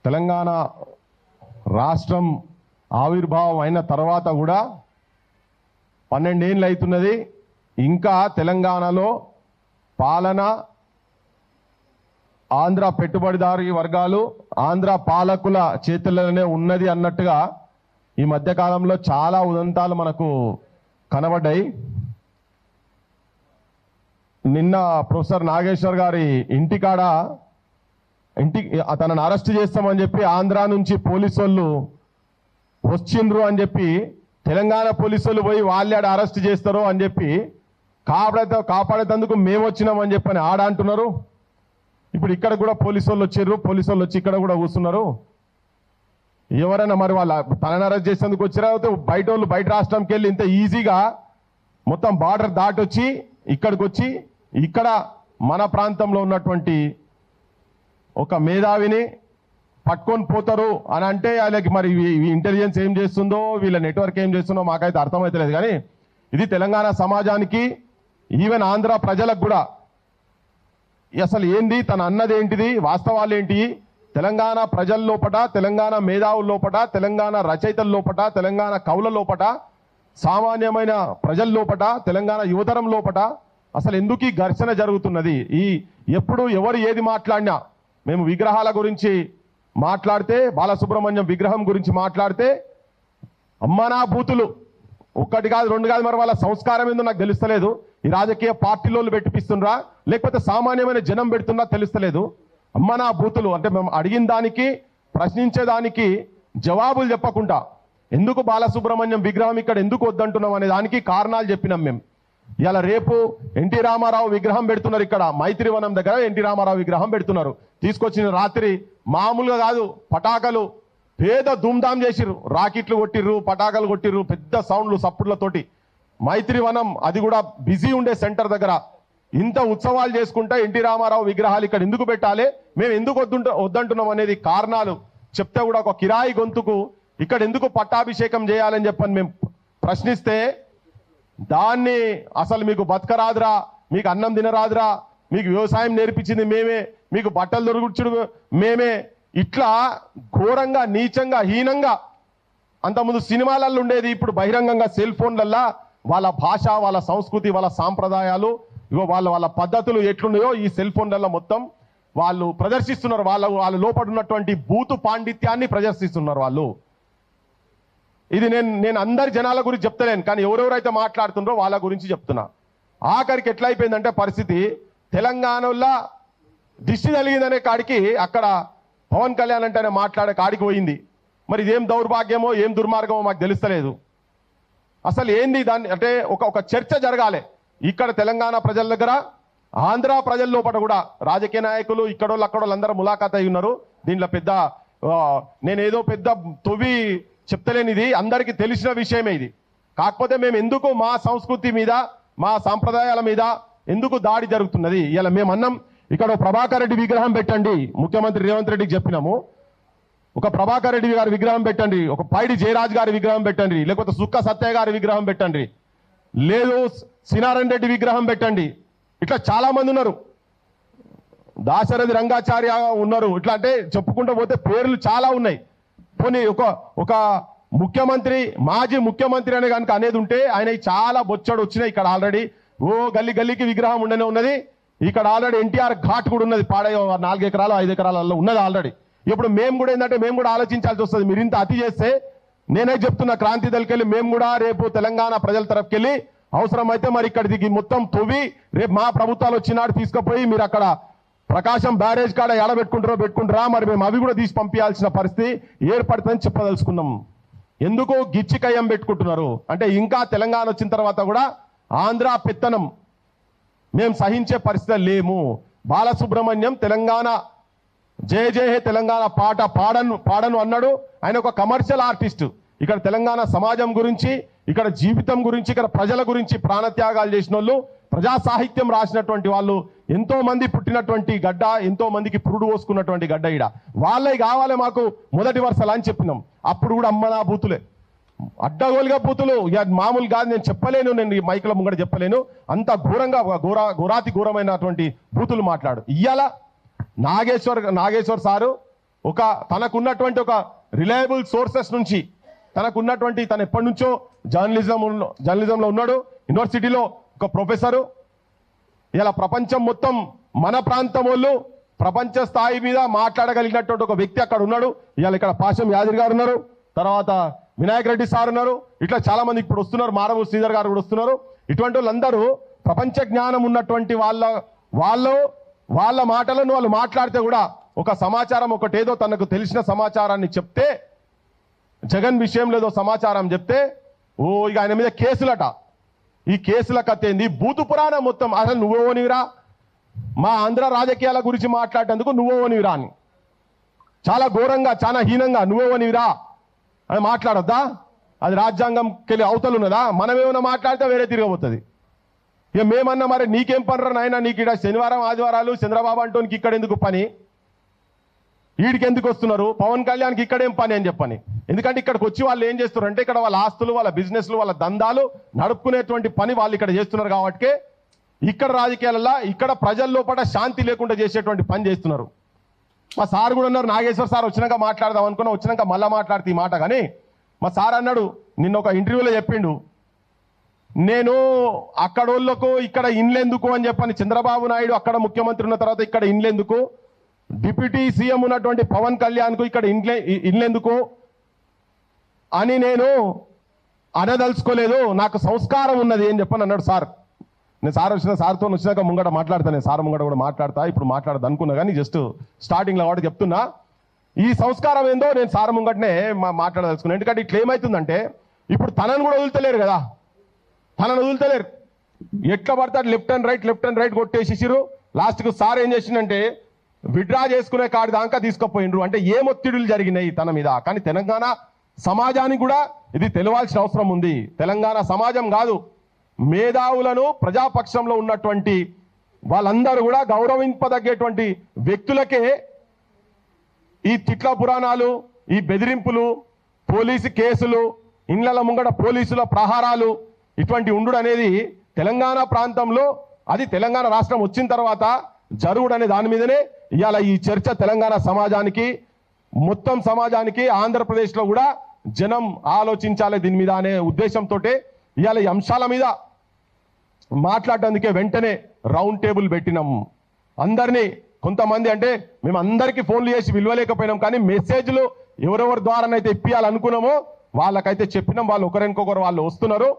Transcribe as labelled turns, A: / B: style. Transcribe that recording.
A: తెలంగాణ రాష్ట్రం ఆవిర్భావం అయిన తర్వాత కూడా 12 ఏళ్ళు అవుతున్నది. ఇంకా తెలంగాణలో పాలన ఆంధ్ర పెట్టుబడిదారు వర్గాలు, ఆంధ్ర పాలకుల చేతుల్లోనే ఉన్నది అన్నట్టుగా ఈ మధ్యకాలంలో చాలా ఉదంతాలు మనకు కనబడ్డాయి. నిన్న ప్రొఫెసర్ నాగేశ్వర్ గారి ఇంటికాడ అతను అరెస్ట్ చేస్తామని చెప్పి ఆంధ్ర నుంచి పోలీసు వాళ్ళు వచ్చిండ్రు అని చెప్పి తెలంగాణ పోలీసులు పోయి వాళ్ళే అరెస్ట్ చేస్తారు అని చెప్పి కాపాడేందుకు మేము వచ్చినామని చెప్పని ఆడ అంటున్నారు. ఇప్పుడు ఇక్కడ కూడా పోలీసు వాళ్ళు వచ్చారు, పోలీసు వాళ్ళు వచ్చి ఇక్కడ కూడా కూర్చున్నారు. ఎవరైనా మరి వాళ్ళ తనని అరెస్ట్ చేసేందుకు వచ్చారా, బయట వాళ్ళు బయట రాష్ట్రంకి వెళ్ళి ఇంత ఈజీగా మొత్తం బార్డర్ దాటొచ్చి ఇక్కడికి వచ్చి ఇక్కడ మన ప్రాంతంలో ఉన్నటువంటి ఒక మేధావిని పట్టుకొని పోతారు అని అంటే వాళ్ళకి మరి ఇంటెలిజెన్స్ ఏం చేస్తుందో, వీళ్ళ నెట్వర్క్ ఏం చేస్తుందో మాకైతే అర్థమైతలేదు. కానీ ఇది తెలంగాణ సమాజానికి, ఈవెన్ ఆంధ్ర ప్రజలకు కూడా అసలు ఏంది, తన అన్నది ఏంటిది, వాస్తవాలు ఏంటి, తెలంగాణ ప్రజల లోపట, తెలంగాణ మేధావుల లోపట, తెలంగాణ రచయితల లోపట, తెలంగాణ కవుల లోపట, సామాన్యమైన ప్రజల లోపట, తెలంగాణ యువతరం లోపట అసలు ఎందుకు ఈ ఘర్షణ జరుగుతున్నది. ఎప్పుడు ఎవరు ఏది మాట్లాడినా, మేము విగ్రహాల గురించి మాట్లాడితే, బాలసుబ్రహ్మణ్యం విగ్రహం గురించి మాట్లాడితే అమ్మనా బూతులు, ఒక్కటి కాదు రెండు కాదు, మరి వాళ్ళ సంస్కారం ఏందో నాకు తెలుస్తలేదు. ఈ రాజకీయ పార్టీలో పెట్టిపిస్తుండ్రా లేకపోతే సామాన్యమైన జనం పెడుతున్నా తెలుస్తలేదు. అమ్మనా బూతులు అంటే మేము అడిగిన దానికి, ప్రశ్నించేదానికి జవాబులు చెప్పకుండా ఎందుకు బాలసుబ్రహ్మణ్యం విగ్రహం ఇక్కడ ఎందుకు వద్దంటున్నాం అనే దానికి కారణాలు చెప్పినాం మేము. ఇలా రేపు ఎన్టీ రామారావు విగ్రహం పెడుతున్నారు, ఇక్కడ మైత్రివనం దగ్గర ఎన్టీ రామారావు విగ్రహం పెడుతున్నారు. తీసుకొచ్చిన రాత్రి మామూలుగా కాదు, పటాకలు పేద ధూమ్ధాం చేసిర్రు, రాకెట్లు కొట్టిర్రు, పటాకలు కొట్టిర్రు, పెద్ద సౌండ్లు సప్పుడ్లతోటి. మైత్రివనం అది కూడా బిజీ ఉండే సెంటర్ దగ్గర ఇంత ఉత్సవాలు చేసుకుంటా ఎన్టీ రామారావు విగ్రహాలు ఇక్కడ ఎందుకు పెట్టాలి, మేము ఎందుకు వద్దంటున్నాం అనేది కారణాలు చెప్తే కూడా ఒక కిరాయి గొంతుకు ఇక్కడ ఎందుకు పట్టాభిషేకం చేయాలని చెప్పని మేము ప్రశ్నిస్తే, దాన్ని అసలు మీకు బతకరాదురా, మీకు అన్నం తినరాదురా, మీకు వ్యవసాయం నేర్పించింది మేమే, మీకు బట్టలు దొరుకుచుడు మేమే, ఇట్లా ఘోరంగా నీచంగా హీనంగా అంతకుముందు సినిమాలలో ఉండేది ఇప్పుడు బహిరంగంగా సెల్ ఫోన్లల్లా వాళ్ళ భాష, వాళ్ళ సంస్కృతి, వాళ్ళ సాంప్రదాయాలు, ఇగో వాళ్ళ పద్ధతులు ఎట్లున్నాయో ఈ సెల్ ఫోన్లలో మొత్తం వాళ్ళు ప్రదర్శిస్తున్నారు. వాళ్ళ లోపల ఉన్నటువంటి బూతు పాండిత్యాన్ని ప్రదర్శిస్తున్నారు వాళ్ళు. ఇది నేను అందరి జనాల గురించి చెప్తలేను, కానీ ఎవరెవరైతే మాట్లాడుతున్నారో వాళ్ళ గురించి చెప్తున్నా. ఆఖరికి ఎట్లా అయిపోయిందంటే పరిస్థితి, తెలంగాణలో దిష్టి తగిలిందనే కాడికి అక్కడ పవన్ కళ్యాణ్ అంటేనే మాట్లాడే కాడికి పోయింది. మరి ఇదేం దౌర్భాగ్యమో ఏం దుర్మార్గమో మాకు తెలుస్తలేదు. అసలు ఏంది దాన్ని అంటే ఒక చర్చ జరగాలి ఇక్కడ తెలంగాణ ప్రజల దగ్గర, ఆంధ్ర ప్రజల లోపల కూడా. రాజకీయ నాయకులు ఇక్కడోళ్ళు అక్కడోళ్ళు అందరూ ములాఖాత్ అయి ఉన్నారు. దీంట్లో పెద్ద నేనేదో పెద్ద తొవి చెప్తలేని, ఇది అందరికీ తెలిసిన విషయమే ఇది. కాకపోతే మేము ఎందుకు మా సంస్కృతి మీద, మా సాంప్రదాయాల మీద ఎందుకు దాడి జరుగుతున్నది. ఇలా మేము అన్నం ఇక్కడ ప్రభాకర్ రెడ్డి విగ్రహం పెట్టండి, ముఖ్యమంత్రి రేవంత్ రెడ్డికి చెప్పినాము, ఒక ప్రభాకర్ రెడ్డి గారి విగ్రహం పెట్టండి, ఒక పైడి జయరాజ్ గారి విగ్రహం పెట్టండి, లేకపోతే సుక్క సత్య గారి విగ్రహం పెట్టండి, లేదు సినారాయణ రెడ్డి విగ్రహం పెట్టండి. ఇట్లా చాలా మంది ఉన్నారు, దాశరథి రంగాచార్య ఉన్నారు. ఇట్లా అంటే చెప్పుకుంటూ పోతే పేర్లు చాలా ఉన్నాయి. పోనీ ఒక ముఖ్యమంత్రి, మాజీ ముఖ్యమంత్రి అనే కనుక అనేది ఉంటే ఆయన చాలా బొచ్చడు వచ్చినాయి. ఇక్కడ ఆల్రెడీ గల్లీ గల్లీకి విగ్రహం ఉండనే ఉన్నది. ఇక్కడ ఆల్రెడీ ఎన్టీఆర్ ఘాట్ కూడా ఉన్నది, 4 ఎకరాలు 5 ఎకరాలలో ఉన్నది ఆల్రెడీ. ఇప్పుడు మేము కూడా ఏంటంటే మేము కూడా ఆలోచించాల్సి వస్తుంది. మీరు ఇంత అతి చేస్తే నేనే చెప్తున్నా, క్రాంతి దళకెళ్ళి మేము కూడా రేపు తెలంగాణ ప్రజల తరఫుకెళ్ళి అవసరమైతే మరి ఇక్కడ దిగి మొత్తం తొవ్వి రేపు మా ప్రభుత్వాలు వచ్చినాడు తీసుకుపోయి మీరు అక్కడ ప్రకాశం బ్యారేజ్ కాడ పెట్టుకుంటారా మరి మేము అవి కూడా తీసి పంపించాల్సిన పరిస్థితి ఏర్పడుతుందని చెప్పదలుచుకున్నాం. ఎందుకు గిచ్చి కయ్యం పెట్టుకుంటున్నారు అంటే, ఇంకా తెలంగాణ వచ్చిన తర్వాత కూడా ఆంధ్ర పెత్తనం మేము సహించే పరిస్థితి లేము. బాలసుబ్రహ్మణ్యం తెలంగాణ జయ జయ హే తెలంగాణ పాట పాడను అన్నాడు. ఆయన ఒక కమర్షియల్ ఆర్టిస్ట్. ఇక్కడ తెలంగాణ సమాజం గురించి, ఇక్కడ జీవితం గురించి, ఇక్కడ ప్రజల గురించి ప్రాణత్యాగాలు చేసిన వాళ్ళు, ప్రజా సాహిత్యం రాసినటువంటి వాళ్ళు ఎంతో మంది పుట్టినటువంటి గడ్డ, ఎంతో మందికి పురుడు పోసుకున్నటువంటి గడ్డ. ఈడ వాళ్ళే కావాలి మాకు మొదటి వరుసలు అని చెప్పినాం. అప్పుడు కూడా అమ్మనా బూతులే, అడ్డగోలుగా బూతులు. ఇక మామూలు కాదు, నేను చెప్పలేను, నేను ఈ మైకుల ముంగడ చెప్పలేను. అంత ఘోరంగా ఘోరాతి ఘోరమైనటువంటి బూతులు మాట్లాడు. ఇయ్యాల నాగేశ్వర్ సారు తనకున్నటువంటి ఒక రిలయబుల్ సోర్సెస్ నుంచి తనకున్నటువంటి తను ఎప్పటి నుంచో జర్నలిజంలో ఉన్నాడు, యూనివర్సిటీలో ఒక ప్రొఫెసరు. ఇలా ప్రపంచం మొత్తం మన ప్రాంతం వాళ్ళు ప్రపంచ స్థాయి మీద మాట్లాడగలిగినటువంటి ఒక వ్యక్తి అక్కడ ఉన్నాడు. ఇవాళ ఇక్కడ పాశం యాదగిరి గారు ఉన్నారు, తర్వాత వినాయక్ రెడ్డి సార్ ఉన్నారు, ఇట్లా చాలా మంది ఇప్పుడు వస్తున్నారు, మారవు శ్రీధర్ గారు కూడా వస్తున్నారు. ఇటువంటి వాళ్ళందరూ ప్రపంచ జ్ఞానం ఉన్నటువంటి వాళ్ళ మాటలను వాళ్ళు మాట్లాడితే కూడా ఒక సమాచారం ఒకటేదో తనకు తెలిసిన సమాచారాన్ని చెప్తే, జగన్ విషయంలో ఏదో సమాచారం చెప్తే ఇక ఆయన మీద కేసులట. ఈ కేసుల కథ ఏంది, భూతు పురాణం మొత్తం. అసలు నువ్వోనివిరా, మా ఆంధ్ర రాజకీయాల గురించి మాట్లాడేందుకు నువ్వోనివిరా అని చాలా ఘోరంగా చాలా హీనంగా నువ్వోనివిరా అని మాట్లాడొద్దా? అది రాజ్యాంగంకెళ్ళి అవతలున్నదా? మనమేమైనా మాట్లాడితే వేరే తిరగబోతుంది. ఇక మేమన్నా మరి నీకేం పనరా నాయన, నీకు ఇక్కడ శనివారం ఆదివారాలు చంద్రబాబు అంటోనికి ఇక్కడ ఎందుకు పని, వీడికి ఎందుకు వస్తున్నారు, పవన్ కళ్యాణ్కి ఇక్కడేం పని అని చెప్పని. ఎందుకంటే ఇక్కడికి వచ్చి వాళ్ళు ఏం చేస్తున్నారు అంటే ఇక్కడ వాళ్ళ ఆస్తులు, వాళ్ళ బిజినెస్లు, వాళ్ళ దందాలు నడుపుకునేటువంటి పని వాళ్ళు ఇక్కడ చేస్తున్నారు. కాబట్టి ఇక్కడ రాజకీయాలలో ఇక్కడ ప్రజల లోపల శాంతి లేకుండా చేసేటువంటి పని చేస్తున్నారు. మా సార్ కూడా ఉన్నారు, నాగేశ్వర్ సార్ వచ్చినాక మాట్లాడదాం అనుకున్నా, వచ్చినాక మళ్ళీ మాట్లాడితే ఈ మాట. కానీ మా సార్ అన్నాడు, నిన్న ఒక ఇంటర్వ్యూలో చెప్పిండు, నేను అక్కడోళ్ళకు ఇక్కడ ఇన్లెందుకు అని చెప్పని, చంద్రబాబు నాయుడు అక్కడ ముఖ్యమంత్రి ఉన్న తర్వాత ఇక్కడ ఇన్లెందుకు, డిప్యూటీ సీఎం ఉన్నటువంటి పవన్ కళ్యాణ్కు ఇక్కడ ఇన్లెందుకు అని నేను అనదలుచుకోలేదు, నాకు సంస్కారం ఉన్నది అని చెప్పని అన్నాడు సార్. నేను సార్తో వచ్చినాక ముంగట మాట్లాడతా, నేను సార్ ముంగట కూడా మాట్లాడతా, ఇప్పుడు మాట్లాడదు అనుకున్నా కానీ జస్ట్ స్టార్టింగ్లో వాడు చెప్తున్నా. ఈ సంస్కారం ఏందో నేను సార్ ముంగటనే మాట్లాడదలుచుకున్నాను. ఎందుకంటే ఇట్లా ఏమవుతుందంటే ఇప్పుడు తనను కూడా వదులుతలేరు కదా, తనను వదులుతలేరు. ఎట్లా పడతాడు లెఫ్ట్ అండ్ రైట్ కొట్టేసిరు. లాస్ట్కు సార్ ఏం చేసిందంటే విడ్రా చేసుకునే కాడి దాకా తీసుకుపోయిండ్రు. అంటే ఏం ఒత్తిడులు జరిగినాయి తన మీద. కానీ తెలంగాణ సమాజానికి కూడా ఇది తెలియాల్సిన అవసరం ఉంది. తెలంగాణ సమాజం కాదు, మేధావులను ప్రజాపక్షంలో ఉన్నటువంటి వాళ్ళందరూ కూడా గౌరవింపదగ్గేటువంటి వ్యక్తులకే ఈ తిట్ల పురాణాలు, ఈ బెదిరింపులు, పోలీసు కేసులు, ఇండ్ల ముంగట పోలీసుల ప్రహారాలు ఇటువంటి ఉండు అనేది తెలంగాణ ప్రాంతంలో, అది తెలంగాణ రాష్ట్రం వచ్చిన తర్వాత జరుగుడు అనే దాని మీదనే ఇవాళ ఈ చర్చ తెలంగాణ సమాజానికి, మొత్తం సమాజానికి, ఆంధ్రప్రదేశ్లో కూడా జనం ఆలోచించాలి దీని మీద అనే ఉద్దేశంతో ఇవాళ ఈ అంశాల మీద మాట్లాడటానికే వెంటనే రౌండ్ టేబుల్ పెట్టినాం. అందరినీ కొంతమంది అంటే మేము అందరికీ ఫోన్లు చేసి విలువలేకపోయినాం, కానీ మెసేజ్లు ఎవరెవరి ద్వారానైతే ఇప్పియాలనుకున్నామో వాళ్ళకైతే చెప్పినాం. వాళ్ళు ఒకరికొకరు వాళ్ళు వస్తున్నారు.